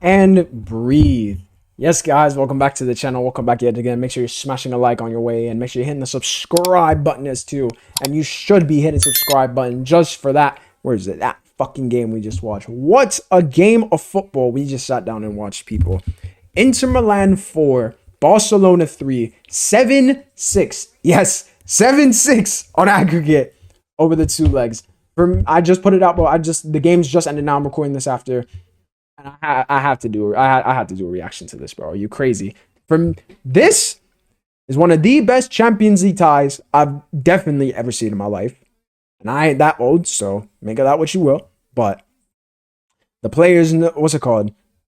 and breathe. Yes, guys, welcome back to the channel. Welcome back yet again. Make sure you're smashing a like on your way and make sure you're hitting the subscribe button as too. And you should be hitting the subscribe button just for that. Where is it? That fucking game we just watched. What a game of football we just sat down and watched, people. Inter Milan 4, Barcelona 3, 7-6. Yes, 7-6 on aggregate over the two legs. I just put it out, but the game's just ended now. I'm recording this after. And I have to do a reaction to this, bro. Are you crazy? This is one of the best Champions League ties I've definitely ever seen in my life. And I ain't that old, so make of that what you will. But the players, what's it called?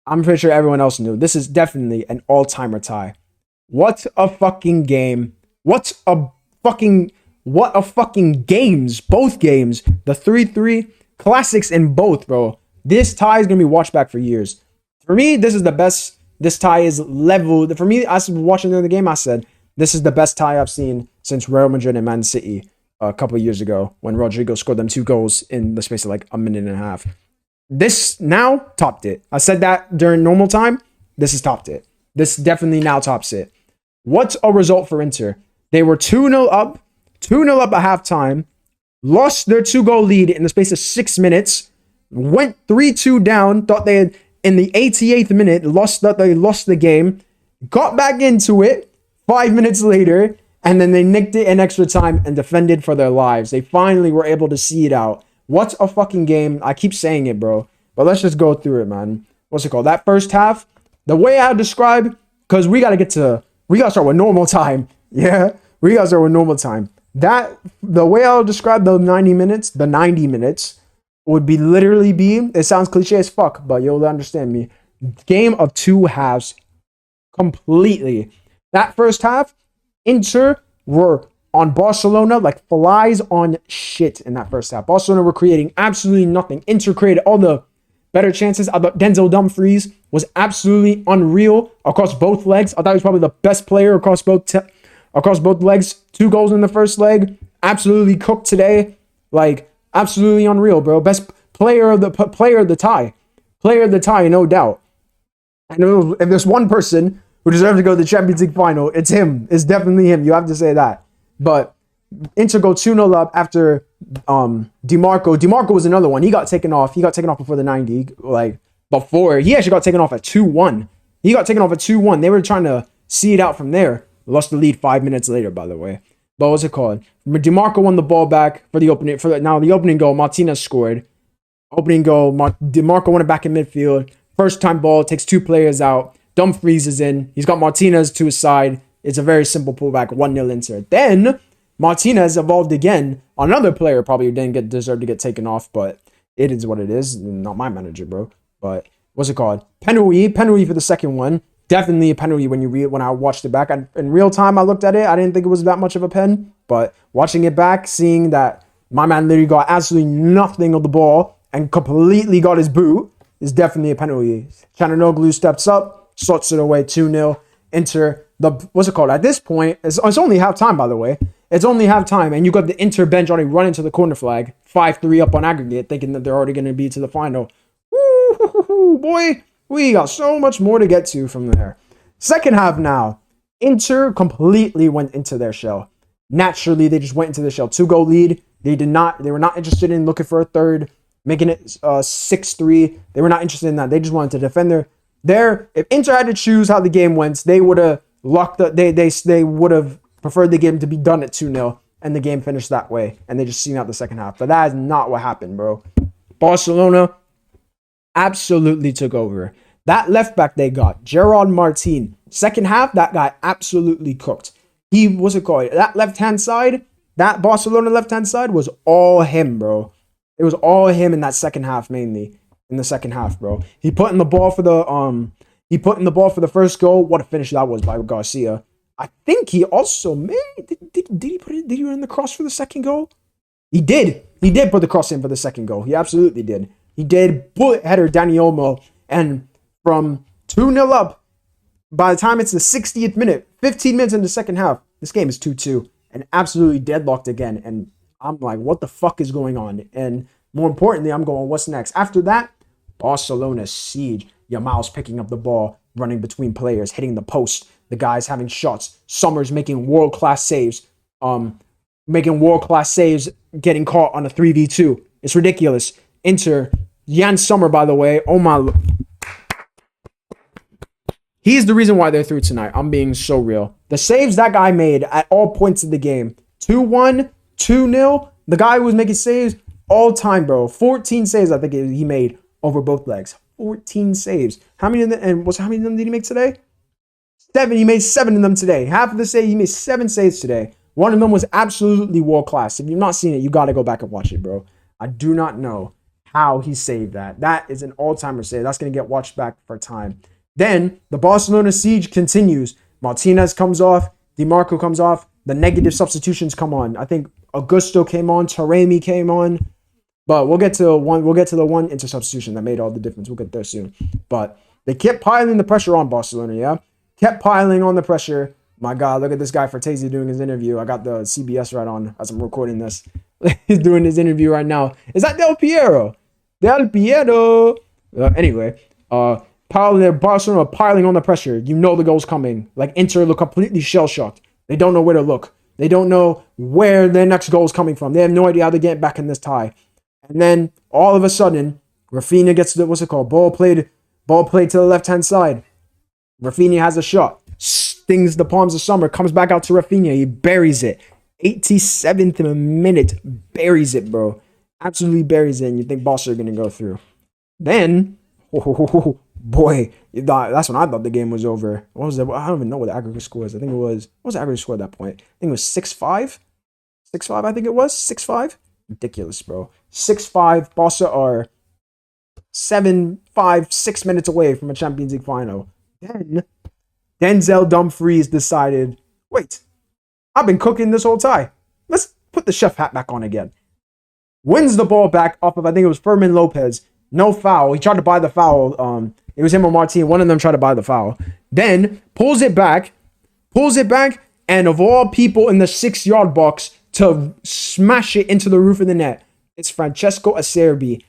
I'm pretty sure everyone else knew. This is definitely an all-timer tie. What a fucking game. What a fucking games. Both games. The 3-3 classics in both, bro. This tie is going to be watched back for years. For me, this is the best. This tie is level. For me, I was watching the game, I said, this is the best tie I've seen since Real Madrid and Man City a couple of years ago when Rodrigo scored them 2 goals in the space of like a minute and a half. This now topped it. I said that during normal time. This has topped it. This definitely now tops it. What's a result for Inter? They were 2-0 up. 2-0 up at halftime. Lost their 2-goal lead in the space of 6 minutes. Went 3-2 down, thought they had, in the 88th minute, they lost the game, got back into it 5 minutes later, and then they nicked it in extra time and defended for their lives. They finally were able to see it out. What a fucking game. I keep saying it, bro, but let's just go through it, man. What's it called? That first half, the way I describe, because we got to start with normal time. Yeah, we got to start with normal time. The way I'll describe the 90 minutes, would be literally be, it sounds cliche as fuck, but you'll understand me. Game of 2 halves completely. That first half, Inter were on Barcelona like flies on shit in that first half. Barcelona were creating absolutely nothing. Inter created all the better chances. I thought Denzel Dumfries was absolutely unreal across both legs. I thought he was probably the best player across both legs. 2 goals in the first leg. Absolutely cooked today. Like, absolutely unreal, bro. Best player of the tie. Player of the tie, no doubt. And if there's one person who deserves to go to the Champions League final, it's him. It's definitely him. You have to say that. But Inter go 2-0 up after DiMarco. DiMarco was another one. He got taken off. He got taken off before the 90. He actually got taken off at 2-1. He got taken off at 2-1. They were trying to see it out from there. Lost the lead 5 minutes later, by the way. But what's it called? DiMarco won the ball back for the opening. The opening goal, Martinez scored. Opening goal, DiMarco won it back in midfield. First time ball, takes 2 players out. Dumfries is in. He's got Martinez to his side. It's a very simple pullback, 1-0 Inter. Then Martinez evolved again. Another player probably didn't deserve to get taken off, but it is what it is. Not my manager, bro. But what's it called? Penalty for the second one. Definitely a penalty when I watched it back. In real time, I looked at it. I didn't think it was that much of a pen. But watching it back, seeing that my man literally got absolutely nothing of the ball and completely got his boot is definitely a penalty. Çalhanoğlu steps up, sorts it away, 2-0. Inter, what's it called? At this point, it's only halftime, by the way. It's only halftime, and you got the Inter bench already running to the corner flag. 5-3 up on aggregate, thinking that they're already going to be to the final. Woo, boy. We got so much more to get to from there. Second half now. Inter completely went into their shell. Naturally, they just went into the shell. 2-goal lead. They were not interested in looking for a third, making it 6-3. They were not interested in that. They just wanted to defend if Inter had to choose how the game went, they would have they would have preferred the game to be done at 2-0 and the game finished that way. And they just seen out the second half. But that is not what happened, bro. Barcelona absolutely took over. That left back they got, Gerard Martin. Second half, that guy absolutely cooked. That left-hand side, that Barcelona left-hand side was all him, bro. It was all him in that second half, mainly. In the second half, bro. He put in the ball for the first goal. What a finish that was by Garcia. I think he also did he run the cross for the second goal? He did. He did put the cross in for the second goal. He absolutely did. He did. Bullet header, Dani Olmo. And from 2-0 up, by the time it's the 60th minute, 15 minutes in the second half, this game is 2-2 and absolutely deadlocked again. And I'm like, what the fuck is going on? And more importantly, I'm going, what's next? After that, Barcelona siege. Yamal's picking up the ball, running between players, hitting the post. The guys having shots. Summers making world-class saves. Getting caught on a 3v2. It's ridiculous. Inter, Jan Sommer, by the way. Oh my. He's the reason why they're through tonight. I'm being so real. The saves that guy made at all points of the game. 2-1, 2-0. The guy who was making saves all time, bro. 14 saves, I think he made over both legs. 14 saves. How many of them did he make today? 7. He made 7 of them today. Half of the save, he made 7 saves today. One of them was absolutely world class. If you've not seen it, you got to go back and watch it, bro. I do not know how he saved that. That is an all-timer save. That's going to get watched back for time. Then the Barcelona siege continues. Martinez comes off. DiMarco comes off. The negative substitutions come on. I think Augusto came on. Taremi came on. But we'll get to the one Inter substitution that made all the difference. We'll get there soon. But they kept piling the pressure on Barcelona, yeah? Kept piling on the pressure. My God, look at this guy Fortesi doing his interview. I got the CBS right on as I'm recording this. He's doing his interview right now. Is that Del Piero? Del Piero. Anyway, Barcelona piling on the pressure. You know the goal's coming. Like Inter look completely shell-shocked. They don't know where to look. They don't know where their next goal is coming from. They have no idea how to get back in this tie. And then all of a sudden, Rafinha gets the ball played to the left-hand side. Rafinha has a shot. Stings the palms of Summer. Comes back out to Rafinha. He buries it. 87th minute. Buries it, bro. Absolutely buries it. And you think Barca are going to go through. Then, boy, that's when I thought the game was over. What was it? I don't even know what the aggregate score is. I think it was, what was the aggregate score at that point? I think it was 6-5. 6-5, I think it was. 6-5. Ridiculous, bro. 6-5. Barca are 6 minutes away from a Champions League final. Then Denzel Dumfries decided, wait, I've been cooking this whole tie. Let's put the chef hat back on again. Wins the ball back off of, I think it was Fermin Lopez. No foul. He tried to buy the foul. It was him or Martin. One of them tried to buy the foul. Then pulls it back, and of all people in the 6-yard box to smash it into the roof of the net, it's Francesco Acerbi.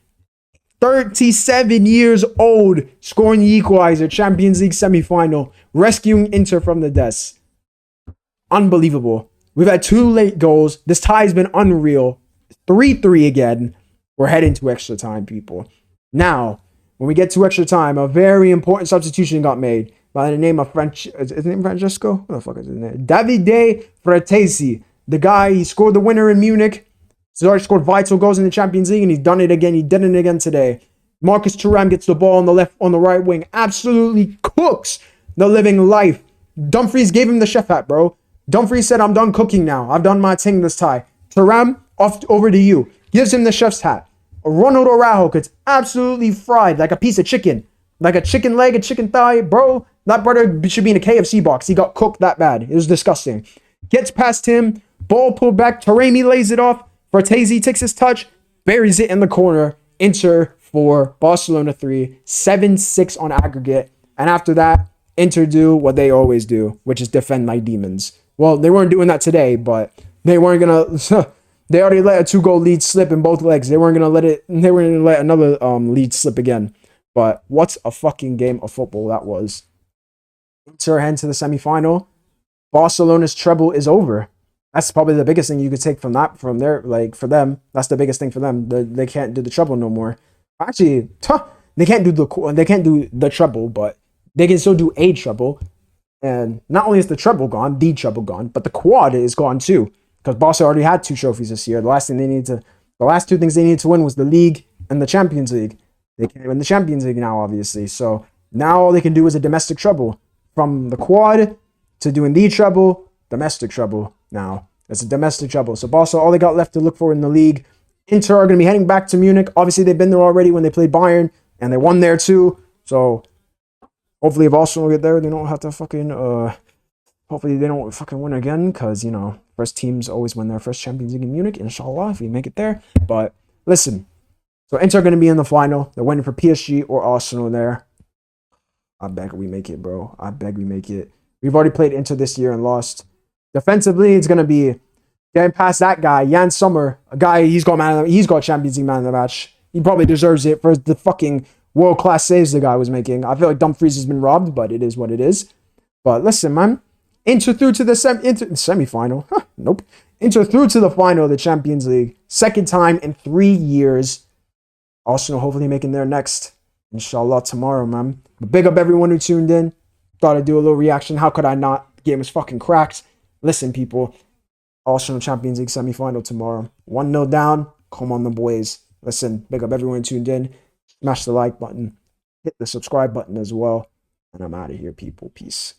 37 years old, scoring the equalizer, Champions League semifinal, rescuing Inter from the deaths. Unbelievable. We've had 2 late goals. This tie has been unreal. 3-3 again. We're heading to extra time, people. Now, when we get to extra time, a very important substitution got made by the name of is his name Francesco? What the fuck is his name? Davide Fratesi. The guy, he scored the winner in Munich. Scored vital goals in the Champions League, and he's done it again. He did it again today. Marcus Thuram gets the ball on the right wing. Absolutely cooks the living life. Dumfries gave him the chef hat, bro. Dumfries said, I'm done cooking now. I've done my thing this tie. Thuram, over to you. Gives him the chef's hat. Ronald Araujo gets absolutely fried like a piece of chicken. Like a chicken leg, a chicken thigh. Bro, that brother should be in a KFC box. He got cooked that bad. It was disgusting. Gets past him. Ball pulled back. Taremi lays it off. Fortesi takes his touch, buries it in the corner. Inter 4, Barcelona 3, 7-6 on aggregate. And after that, Inter do what they always do, which is defend like demons. Well, they weren't doing that today, but they weren't gonna. They already let a 2-goal lead slip in both legs. They weren't gonna let it. They were gonna let another lead slip again. But what a fucking game of football that was. Inter head to the semifinal. Barcelona's treble is over. That's probably the biggest thing you could take from there, like for them. That's the biggest thing for them. They can't do the treble no more. Actually, they can't do the treble, but they can still do a treble. And not only is the treble gone, but the quad is gone too. Because Barca already had 2 trophies this year. The last 2 things they needed to win was the league and the Champions League. They can't win the Champions League now, obviously. So now all they can do is a domestic treble. From the quad to doing the treble, domestic treble. Now it's a domestic treble. So Barca, all they got left to look for in the league. Inter are going to be heading back to Munich. Obviously, they've been there already when they played Bayern, and they won there too. So hopefully, if Arsenal get there, they don't have to fucking. Hopefully, they don't fucking win again, because first teams always win their first Champions League in Munich. Inshallah, if we make it there. But listen, so Inter are going to be in the final. They're waiting for PSG or Arsenal there. I beg we make it, bro. I beg we make it. We've already played Inter this year and lost. Defensively, it's going to be getting past that guy, Jan Sommer, a guy, he's got Champions League man of the match. He probably deserves it for the fucking world-class saves the guy was making. I feel like Dumfries has been robbed, but it is what it is. But listen, man. Inter through to the semi-final. Huh, nope. Inter through to the final of the Champions League. Second time in 3 years. Arsenal hopefully making their next. Inshallah tomorrow, man. But big up everyone who tuned in. Thought I'd do a little reaction. How could I not? The game was fucking cracked. Listen, people. Arsenal Champions League semi-final tomorrow. 1-0 down. Come on, the boys. Listen, big up everyone who tuned in. Smash the like button. Hit the subscribe button as well. And I'm out of here, people. Peace.